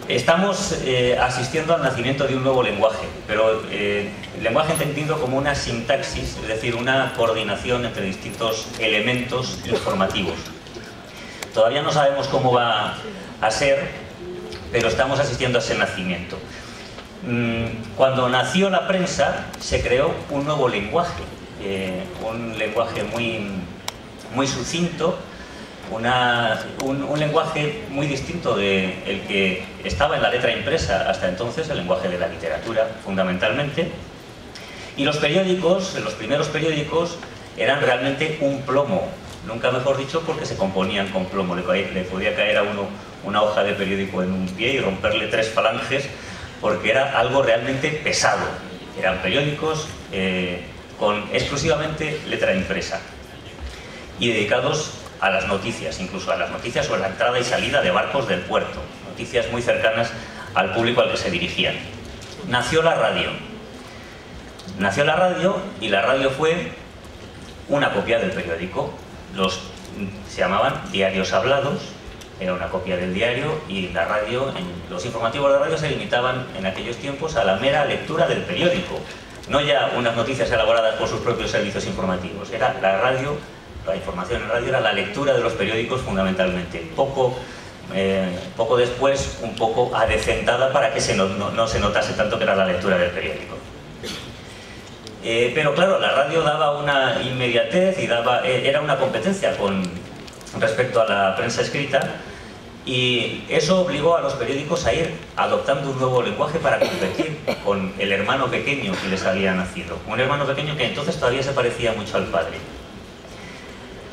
Estamos asistiendo al nacimiento de un nuevo lenguaje, pero lenguaje entendido como una sintaxis, es decir, una coordinación entre distintos elementos informativos. Todavía no sabemos cómo va a ser, pero estamos asistiendo a ese nacimiento. Cuando nació la prensa, se creó un nuevo lenguaje, un lenguaje muy sucinto, un lenguaje muy distinto del que estaba en la letra impresa hasta entonces, el lenguaje de la literatura fundamentalmente. Y los periódicos, los primeros periódicos, eran realmente un plomo, nunca mejor dicho, porque se componían con plomo. Le podía caer a uno una hoja de periódico en un pie y romperle 3 falanges, porque era algo realmente pesado. Eran periódicos con exclusivamente letra impresa y dedicados a las noticias, incluso a las noticias sobre la entrada y salida de barcos del puerto, noticias muy cercanas al público al que se dirigían. Nació la radio y la radio fue una copia del periódico. Se llamaban diarios hablados, era una copia del diario, y la radio, los informativos de radio se limitaban en aquellos tiempos a la mera lectura del periódico, no ya unas noticias elaboradas por sus propios servicios informativos. Era la radio. La información en radio era la lectura de los periódicos fundamentalmente. Poco después, un poco adecentada para que no se notase tanto que era la lectura del periódico. Pero claro, la radio daba una inmediatez y era una competencia con respecto a la prensa escrita, y eso obligó a los periódicos a ir adoptando un nuevo lenguaje para competir con el hermano pequeño que les había nacido. Un hermano pequeño que entonces todavía se parecía mucho al padre.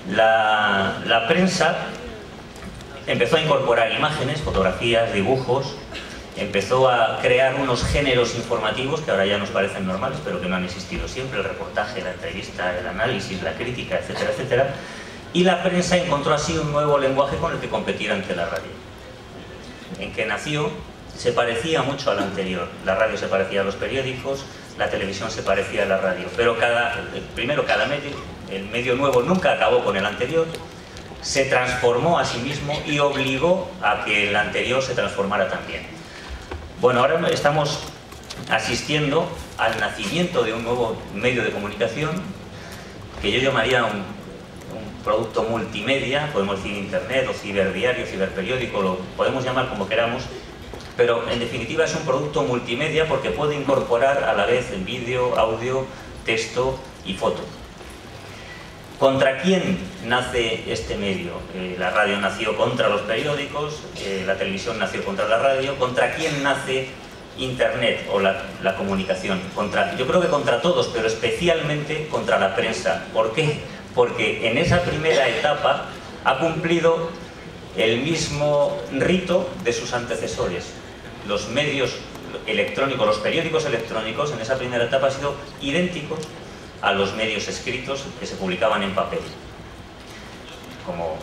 La prensa empezó a incorporar imágenes, fotografías, dibujos, empezó a crear unos géneros informativos que ahora ya nos parecen normales, pero que no han existido siempre: el reportaje, la entrevista, el análisis, la crítica, etcétera, etcétera. Y la prensa encontró así un nuevo lenguaje con el que competir ante la radio. En que nació, se parecía mucho al anterior. La radio se parecía a los periódicos, la televisión se parecía a la radio, pero el medio nuevo nunca acabó con el anterior, se transformó a sí mismo y obligó a que el anterior se transformara también. Bueno, ahora estamos asistiendo al nacimiento de un nuevo medio de comunicación que yo llamaría un producto multimedia. Podemos decir internet o ciberdiario, ciberperiódico, lo podemos llamar como queramos, pero en definitiva es un producto multimedia porque puede incorporar a la vez el vídeo, audio, texto y foto. ¿Contra quién nace este medio? La radio nació contra los periódicos, la televisión nació contra la radio. ¿Contra quién nace Internet o la comunicación? Yo creo que contra todos, pero especialmente contra la prensa. ¿Por qué? Porque en esa primera etapa ha cumplido el mismo rito de sus antecesores. Los medios electrónicos, los periódicos electrónicos, en esa primera etapa han sido idénticos a los medios escritos que se publicaban en papel. Como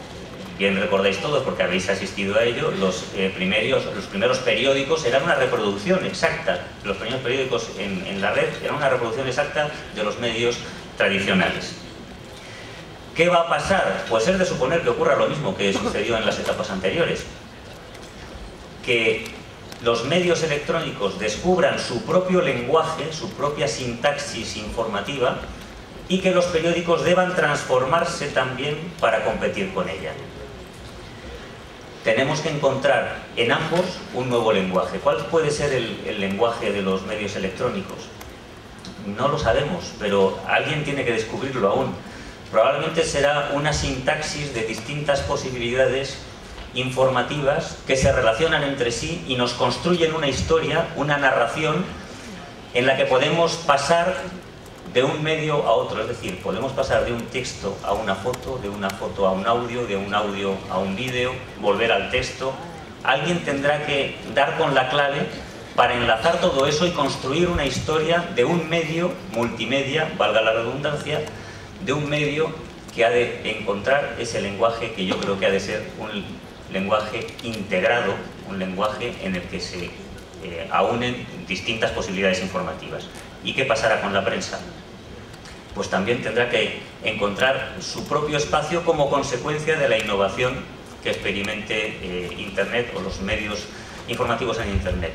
bien recordáis todos, porque habéis asistido a ello, los primeros periódicos eran una reproducción exacta. Los primeros periódicos en la red eran una reproducción exacta de los medios tradicionales. ¿Qué va a pasar? Pues es de suponer que ocurra lo mismo que sucedió en las etapas anteriores. Que los medios electrónicos descubran su propio lenguaje, su propia sintaxis informativa, y que los periódicos deban transformarse también para competir con ella. Tenemos que encontrar en ambos un nuevo lenguaje. ¿Cuál puede ser el lenguaje de los medios electrónicos? No lo sabemos, pero alguien tiene que descubrirlo aún. Probablemente será una sintaxis de distintas posibilidades informativas que se relacionan entre sí y nos construyen una historia, una narración en la que podemos pasar de un medio a otro. Es decir, podemos pasar de un texto a una foto, de una foto a un audio, de un audio a un vídeo, volver al texto. Alguien tendrá que dar con la clave para enlazar todo eso y construir una historia de un medio multimedia, valga la redundancia, de un medio que ha de encontrar ese lenguaje que yo creo que ha de ser un lenguaje integrado, un lenguaje en el que se aúnen distintas posibilidades informativas. ¿Y qué pasará con la prensa? Pues también tendrá que encontrar su propio espacio como consecuencia de la innovación que experimente Internet o los medios informativos en Internet.